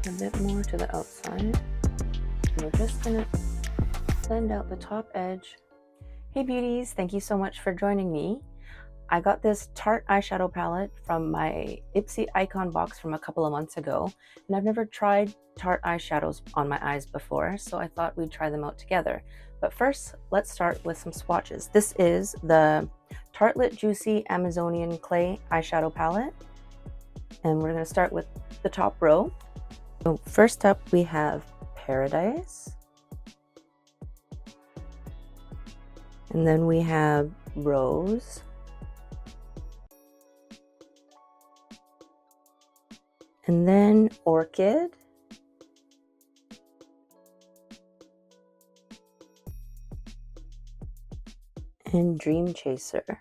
A bit more to the outside. And we're just gonna blend out the top edge. Hey beauties, thank you so much for joining me. I got this Tarte eyeshadow palette from my Ipsy Icon box from a couple of months ago, and I've never tried Tarte eyeshadows on my eyes before, so I thought we'd try them out together. But first, let's start with some swatches. This is the Tartelette Juicy Amazonian Clay eyeshadow palette, and we're going to start with the top row. So first up, we have Paradise, and then we have Rose, and then Orchid, and Dream Chaser.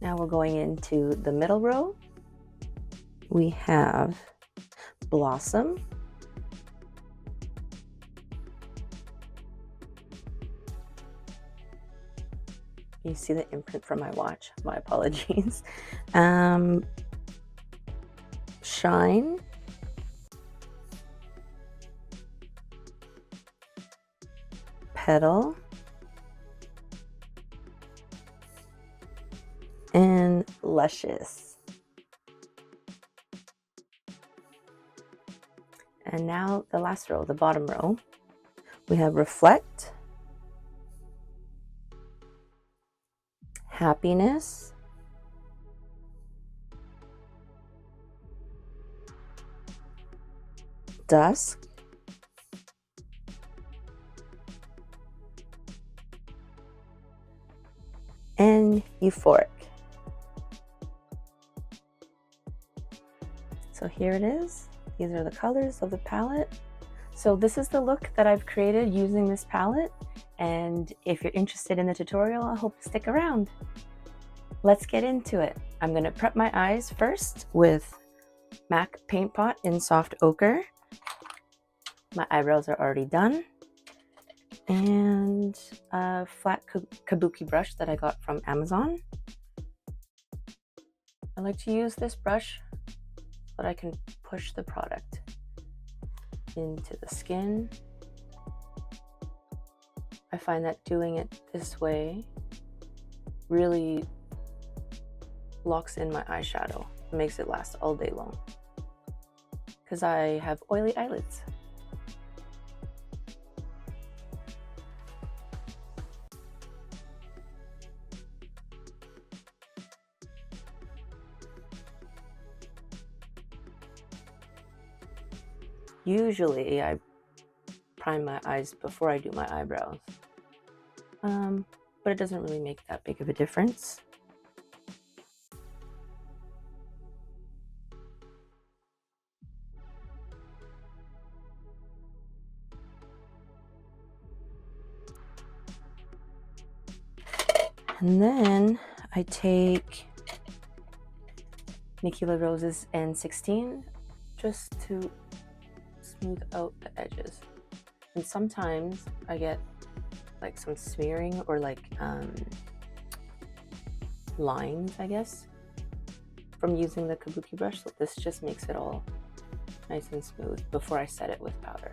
Now we're going into the middle row. We have Blossom, you see the imprint from my watch, my apologies. Shine, Petal, and Luscious. And now the last row, the bottom row, we have Reflect, Happiness, Dusk, and Euphoric. So here it is. These are the colors of the palette. So this is the look that I've created using this palette. And if you're interested in the tutorial, I hope you stick around. Let's get into it. I'm going to prep my eyes first with MAC Paint Pot in Soft Ochre. My eyebrows are already done. And a flat kabuki brush that I got from Amazon. I like to use this brush so that I can push the product into the skin. I find that doing it this way really locks in my eyeshadow. It makes it last all day long because I have oily eyelids. Usually I prime my eyes before I do my eyebrows, but it doesn't really make that big of a difference. And then I take Nikki La Rose's N16 just to smooth out the edges. And sometimes I get like some smearing or like lines, I guess, from using the kabuki brush. So this just makes it all nice and smooth before I set it with powder.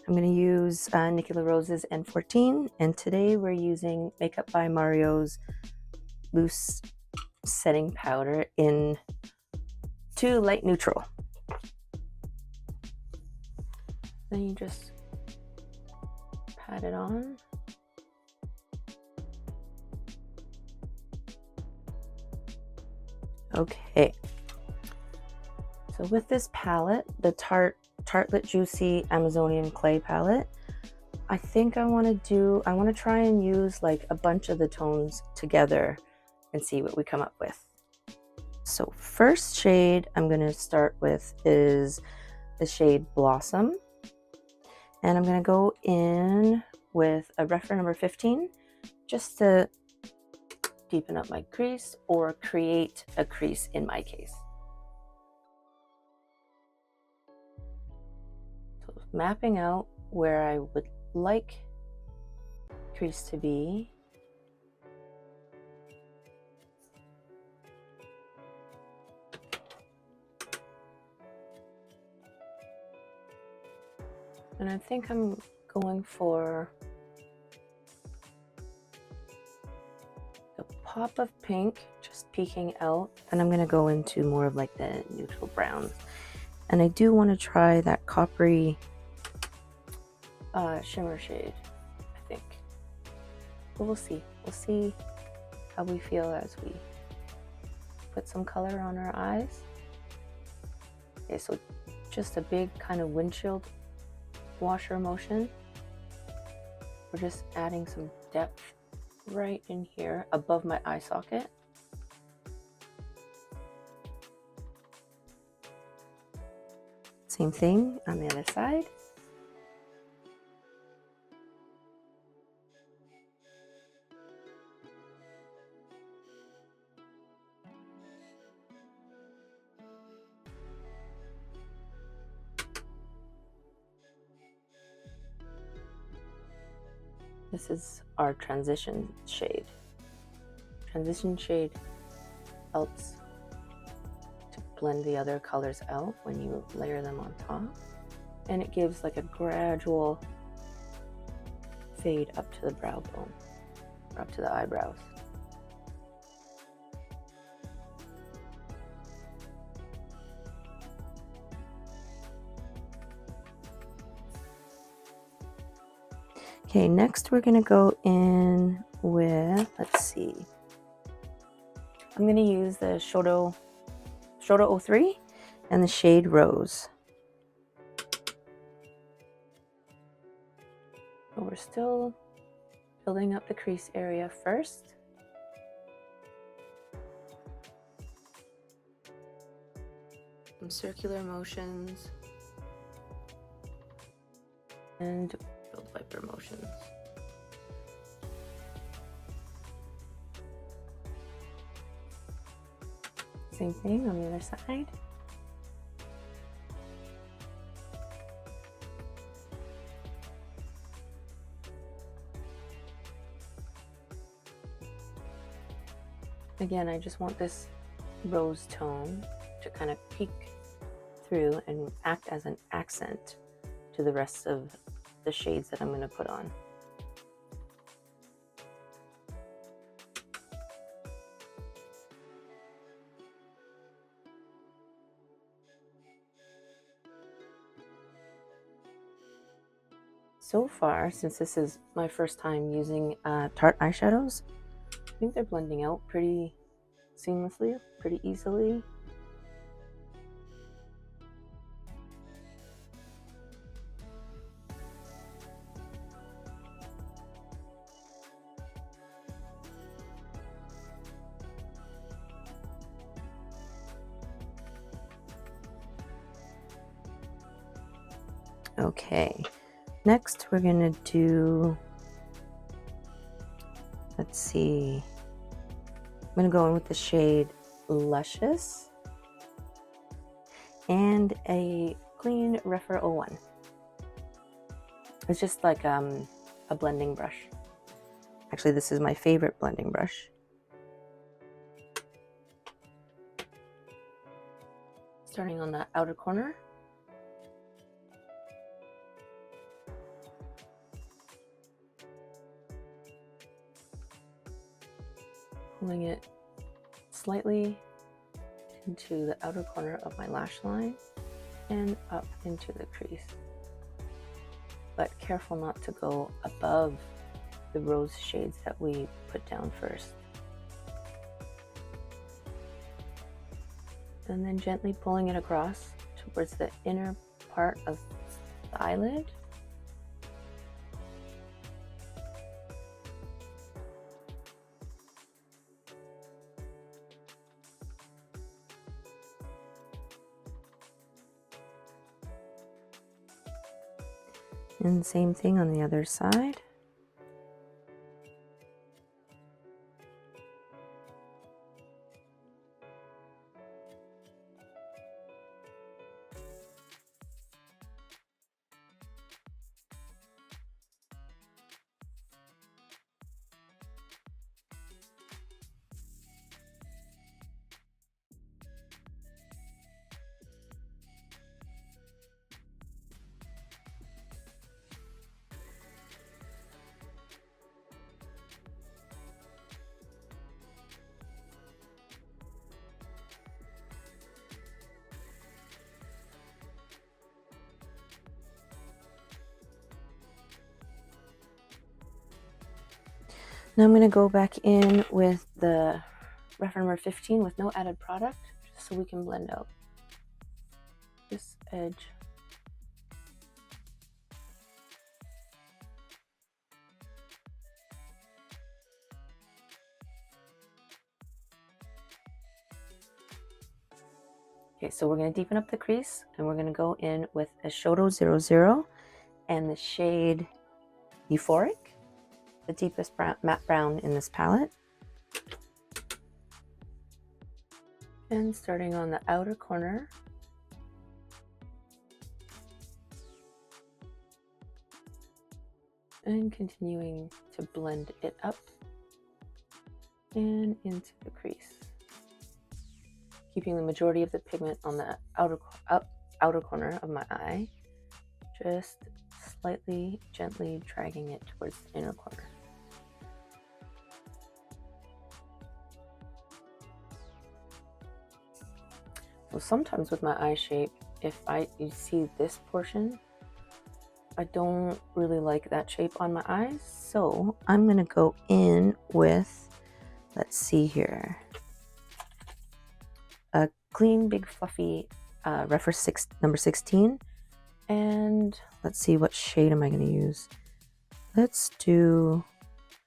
I'm going to use Nikki La Rose's N14, and today we're using Makeup by Mario's loose setting powder in 2 light neutral. Then you just pat it on. Okay. So with this palette, the Tartelette Juicy Amazonian Clay palette, I think I want to try and use like a bunch of the tones together and see what we come up with. So first shade I'm going to start with is the shade Blossom. And I'm going to go in with a reference number 15 just to deepen up my crease or create a crease in my case. So mapping out where I would like crease to be. And I think I'm going for the pop of pink, just peeking out. And I'm going to go into more of like the neutral brown. And I do want to try that coppery shimmer shade, I think. But we'll see. We'll see how we feel as we put some color on our eyes. Okay, so just a big kind of windshield washer motion. We're just adding some depth right in here above my eye socket. Same thing on the other side. This is our transition shade. Transition shade helps to blend the other colors out when you layer them on top. And it gives like a gradual fade up to the brow bone, or up to the eyebrows. Okay, next we're gonna go in with, let's see, I'm gonna use the Shoto 03 and the shade Rose. But we're still building up the crease area first. Some circular motions and build wiper motions. Same thing on the other side. Again, I just want this rose tone to kind of peek through and act as an accent to the rest of the shades that I'm going to put on. So far, since this is my first time using Tarte eyeshadows, I think they're blending out pretty seamlessly, pretty easily. Okay, next we're gonna do, let's see, I'm gonna go in with the shade Luscious and a clean Refer 01. It's just like a blending brush. Actually, this is my favorite blending brush. Starting on that outer corner. Pulling it slightly into the outer corner of my lash line and up into the crease. But careful not to go above the rose shades that we put down first. And then gently pulling it across towards the inner part of the eyelid. And same thing on the other side. Now I'm going to go back in with the reference number 15 with no added product, just so we can blend out this edge. Okay, so we're going to deepen up the crease, and we're going to go in with Eyeshadow 00 and the shade Euphoric, the deepest matte brown in this palette. And starting on the outer corner, and continuing to blend it up and into the crease, keeping the majority of the pigment on the outer corner of my eye, just slightly gently dragging it towards the inner corner. So sometimes with my eye shape, if you see this portion, I don't really like that shape on my eyes, so I'm gonna go in with, let's see here, a clean, big, fluffy reference number 16, and let's see, what shade am I gonna use? Let's do,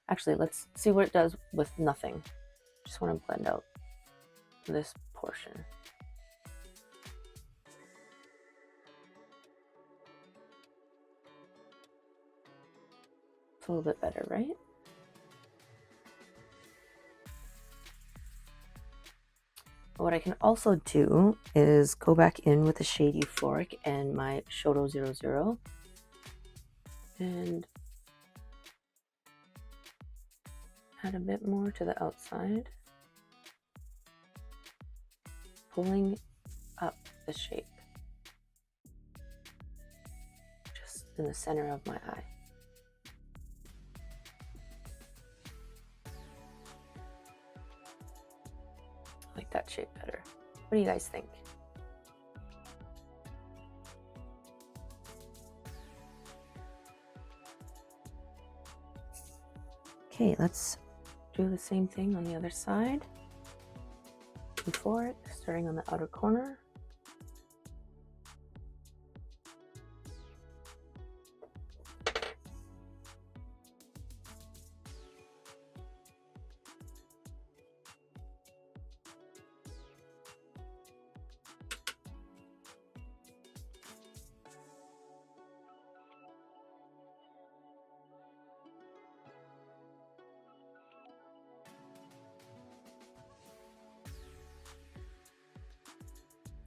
actually, let's see what it does with nothing. Just want to blend out this portion. It's a little bit better, right? What I can also do is go back in with the shade Euphoric and my Eyeshadow 00 and add a bit more to the outside, pulling up the shape just in the center of my eye. I like that shape better. What do you guys think? Okay, let's do the same thing on the other side. Euphoric, starting on the outer corner.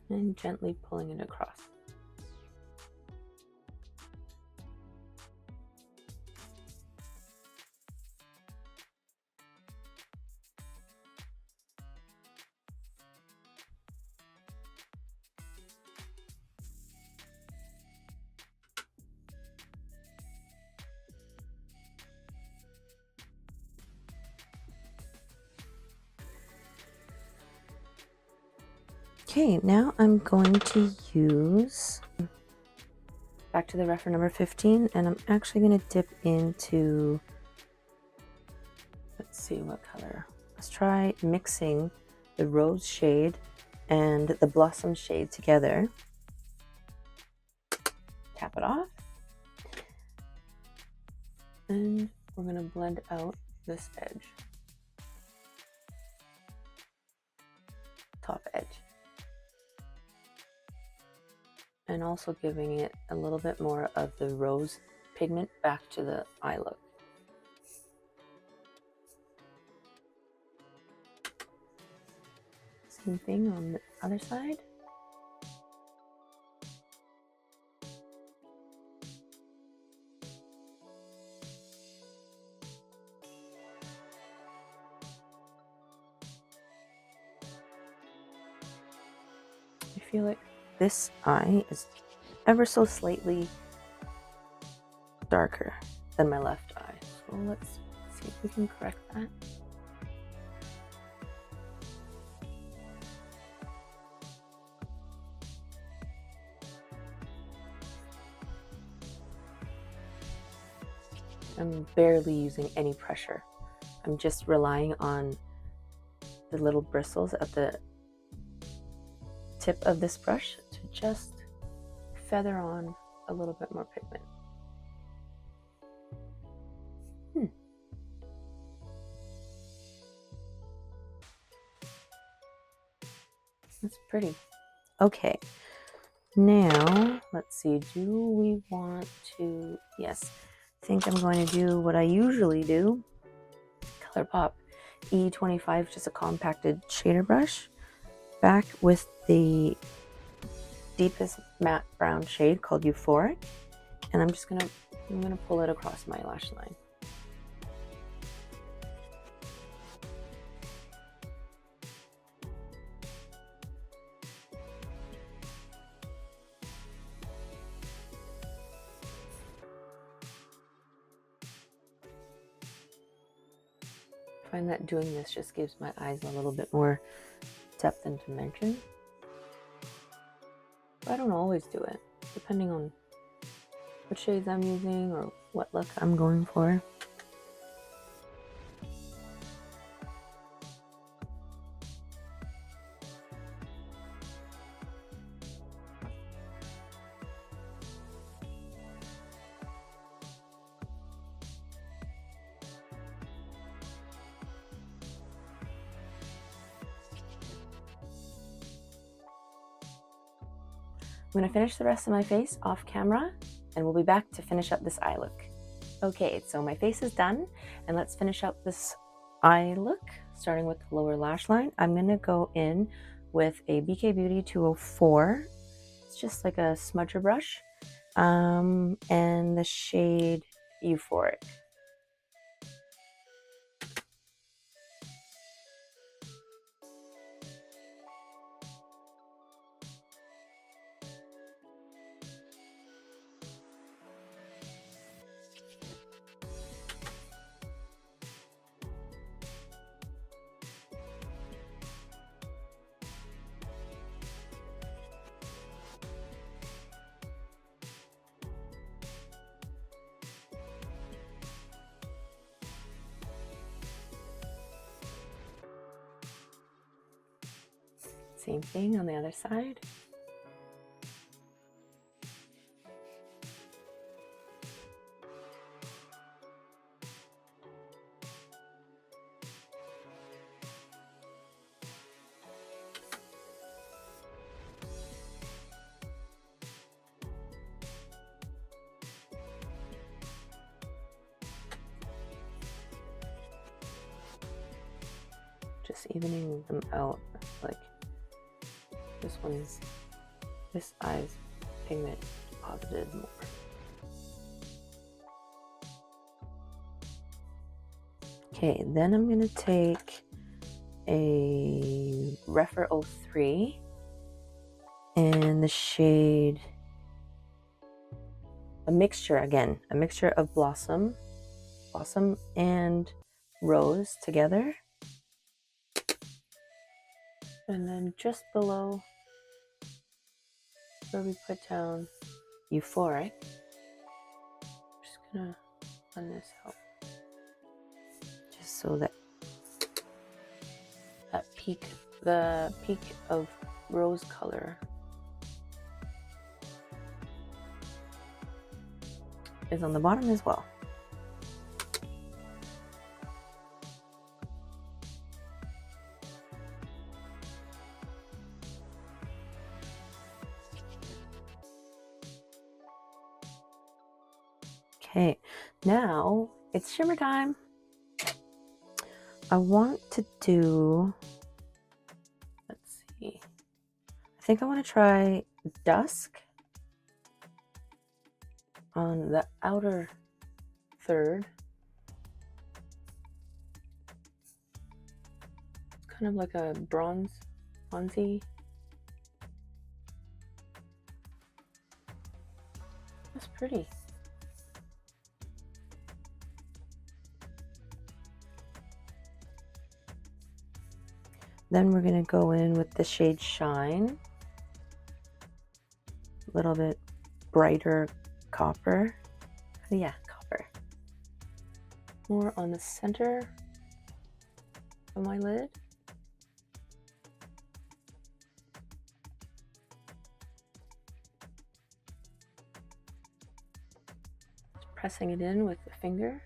And gently pulling it across. Okay, now I'm going to use, back to the reference number 15, and I'm actually going to dip into, let's see what color. Let's try mixing the rose shade and the blossom shade together. Tap it off. And we're going to blend out this edge. Top edge. And also giving it a little bit more of the rose pigment back to the eye look. Same thing on the other side. I feel like this eye is ever so slightly darker than my left eye. So let's see if we can correct that. I'm barely using any pressure. I'm just relying on the little bristles at the tip of this brush to just feather on a little bit more pigment. That's pretty. Okay, now let's see, do we want to, yes, I think I'm going to do what I usually do, ColourPop E25, just a compacted shader brush, back with the deepest matte brown shade called Euphoric, and I'm gonna pull it across my lash line. I find that doing this just gives my eyes a little bit more depth and dimension. But I don't always do it, depending on what shades I'm using or what look I'm going for. I'm going to finish the rest of my face off camera, and we'll be back to finish up this eye look. Okay, so my face is done, and let's finish up this eye look, starting with the lower lash line. I'm going to go in with a BK Beauty 204. It's just like a smudger brush, and the shade Euphoric. Same thing on the other side. Just evening them out, like this eye's pigment deposited more. Okay, then I'm gonna take a Refer 03 and the shade, a mixture of Blossom and Rose together. And then just below where we put down Euphoric, I'm just gonna blend this out, just so that the peak of rose color is on the bottom as well. Okay, now it's shimmer time. I want to do, let's see, I think I want to try Dusk on the outer third. It's kind of like a bronzy. That's pretty. Then we're going to go in with the shade Shine, a little bit brighter copper. Yeah, copper. More on the center of my lid. Just pressing it in with the finger.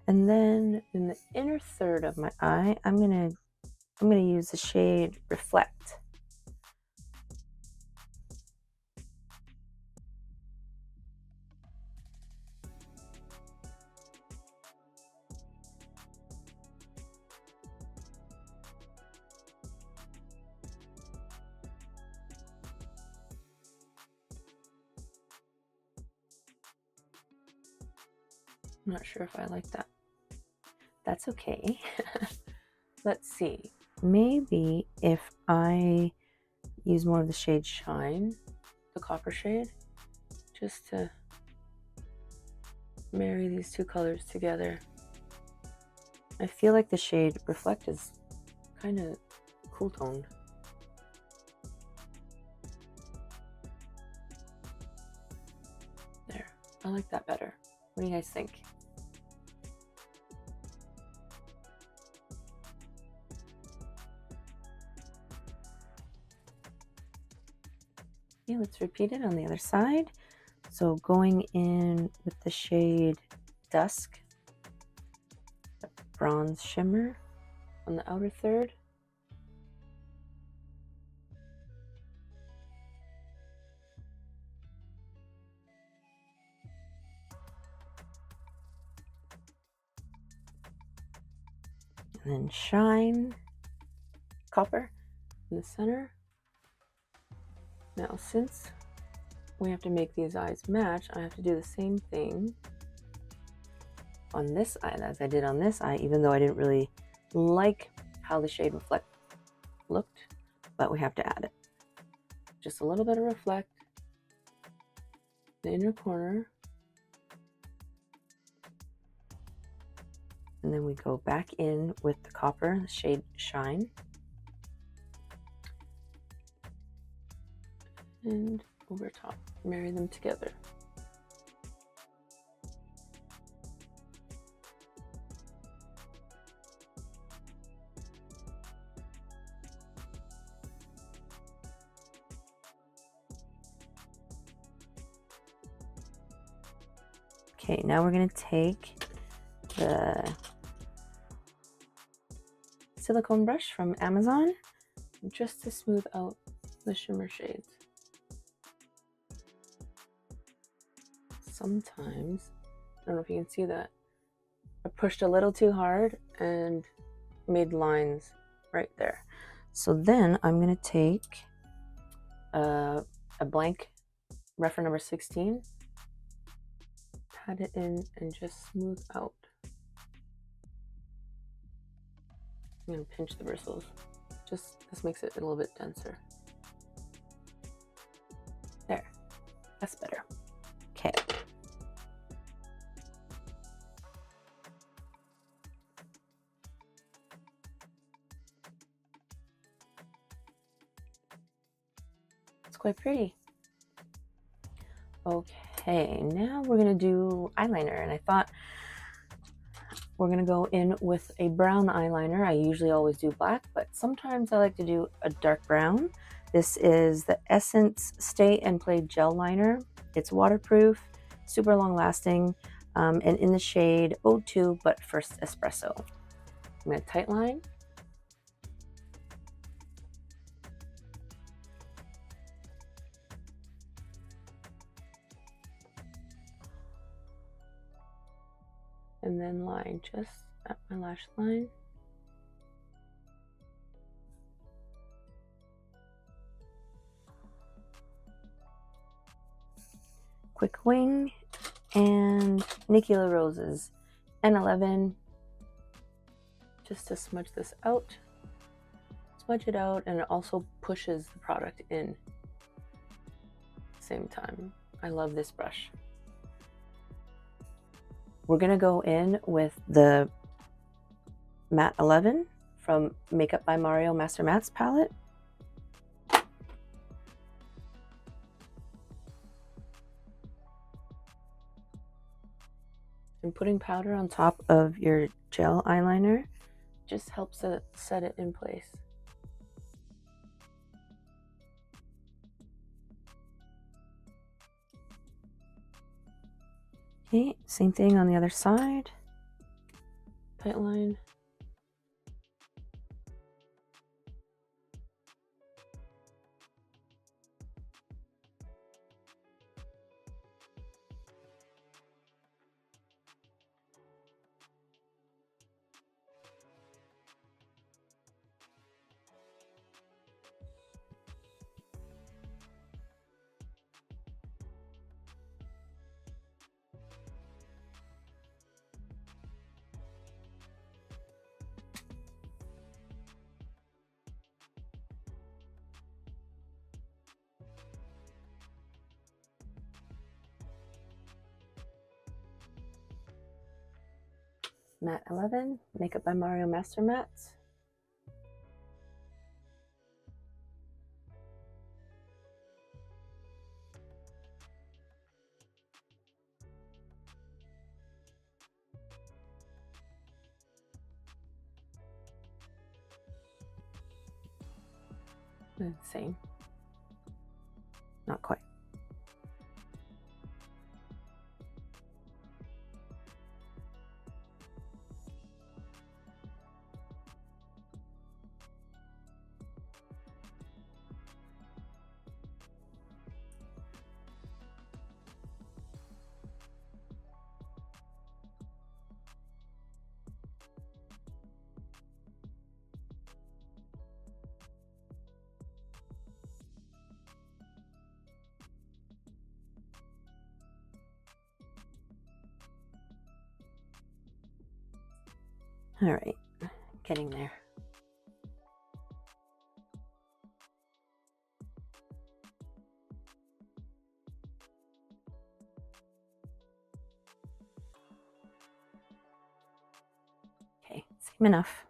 And then in the inner third of my eye, I'm gonna use the shade Reflect. I'm not sure if I like that. That's okay. Let's see. Maybe if I use more of the shade Shine, the copper shade, just to marry these two colors together. I feel like the shade Reflect is kind of cool toned. There, I like that better. What do you guys think? Okay, let's repeat it on the other side. So going in with the shade Dusk, the bronze shimmer on the outer third. And then Shine, copper in the center. Now, since we have to make these eyes match, I have to do the same thing on this eye as I did on this eye, even though I didn't really like how the shade Reflect looked, but we have to add it. Just a little bit of Reflect, the inner corner, and then we go back in with the copper, the shade Shine. And over top, marry them together. Okay, now we're going to take the silicone brush from Amazon just to smooth out the shimmer shades. Sometimes, I don't know if you can see that, I pushed a little too hard and made lines right there. So then I'm going to take a blank reference number 16, pat it in and just smooth out. I'm going to pinch the bristles. This makes it a little bit denser. There, that's better. Okay. Quite pretty. Okay, now we're gonna do eyeliner, and I thought we're gonna go in with a brown eyeliner. I usually always do black, but sometimes I like to do a dark brown. This is the Essence Stay and Play Gel Liner. It's waterproof, super long lasting, and in the shade 02 But First Espresso. I'm gonna tight line. And then line just at my lash line. Quick Wing and Nicola Rose's N11 just to smudge this out. Smudge it out, and it also pushes the product in at the same time. I love this brush. We're going to go in with the Matte 11 from Makeup by Mario Master Mattes palette. And putting powder on top of your gel eyeliner just helps it set it in place. Okay, same thing on the other side. Tight line. Matte 11, Makeup by Mario Master Mattes. Same. Not quite. All right, getting there. Okay, same enough.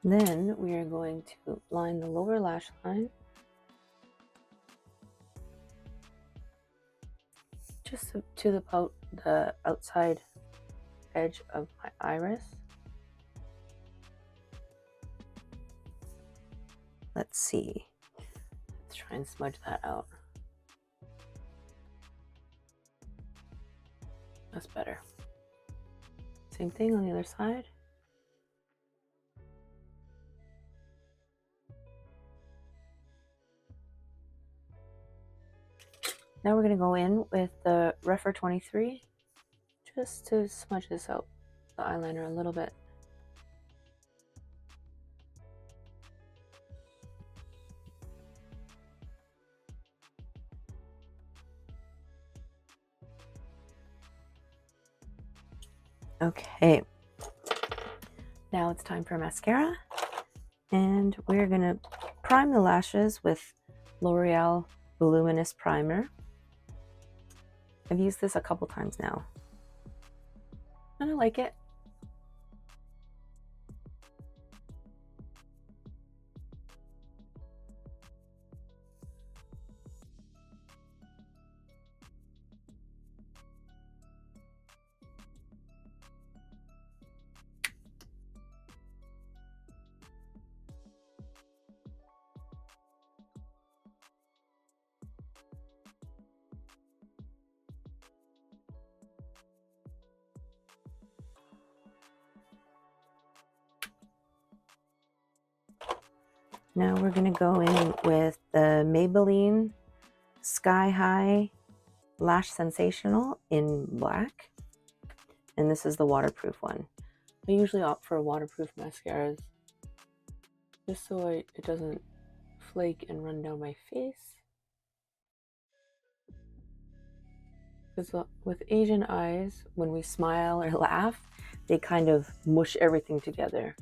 Then we are going to line the lower lash line. Just to the outside edge of my iris. Let's see. Let's try and smudge that out. That's better. Same thing on the other side. Now we're going to go in with the Refer 23 just to smudge this out, the eyeliner a little bit. Okay, now it's time for mascara, and we're going to prime the lashes with L'Oreal Voluminous Primer. I've used this a couple times now, and I like it. Now we're going to go in with the Maybelline Sky High Lash Sensational in black. And this is the waterproof one. I usually opt for waterproof mascaras just so it doesn't flake and run down my face. Because with Asian eyes, when we smile or laugh, they kind of mush everything together.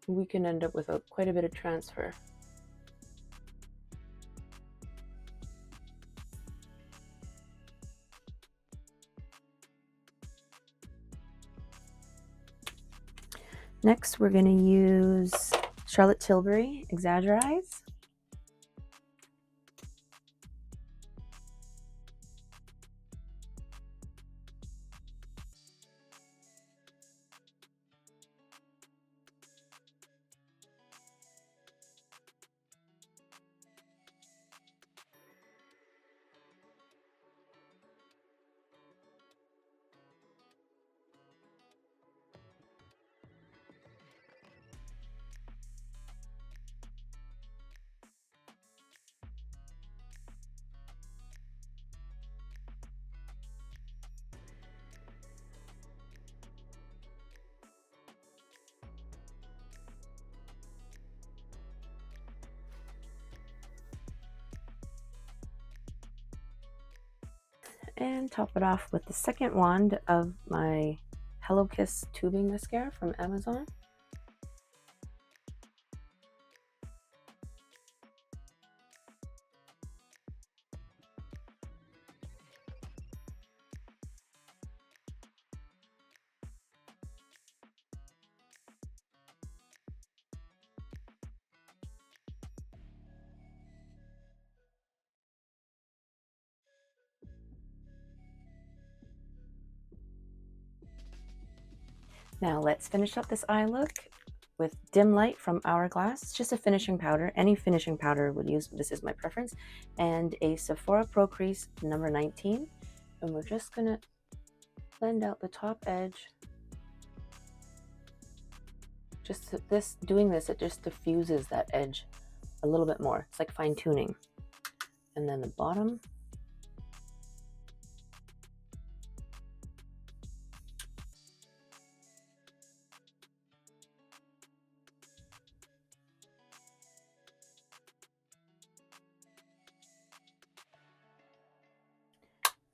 We can end up with quite a bit of transfer. Next, we're going to use Charlotte Tilbury Exaggerize. And top it off with the second wand of my Hello Kiss tubing mascara from Amazon. Now let's finish up this eye look with Dim Light from Hourglass. It's just a finishing powder. Any finishing powder would use, this is my preference. And a Sephora Pro Crease number 19. And we're just gonna blend out the top edge. Just doing this, it just diffuses that edge a little bit more. It's like fine tuning. And then the bottom.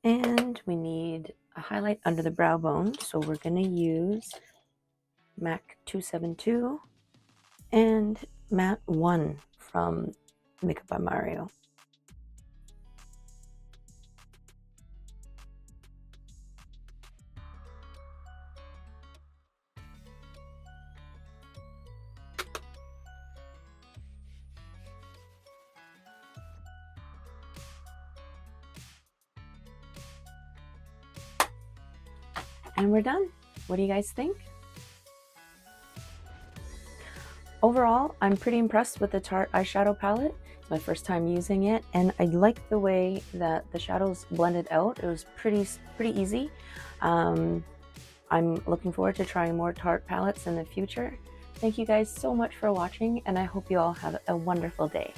And we need a highlight under the brow bone. So we're gonna use MAC 272 and Matte 1 from Makeup by Mario. And we're done. What do you guys think? Overall, I'm pretty impressed with the Tarte eyeshadow palette. It's my first time using it, and I like the way that the shadows blended out. It was pretty easy. I'm looking forward to trying more Tarte palettes in the future. Thank you guys so much for watching, and I hope you all have a wonderful day.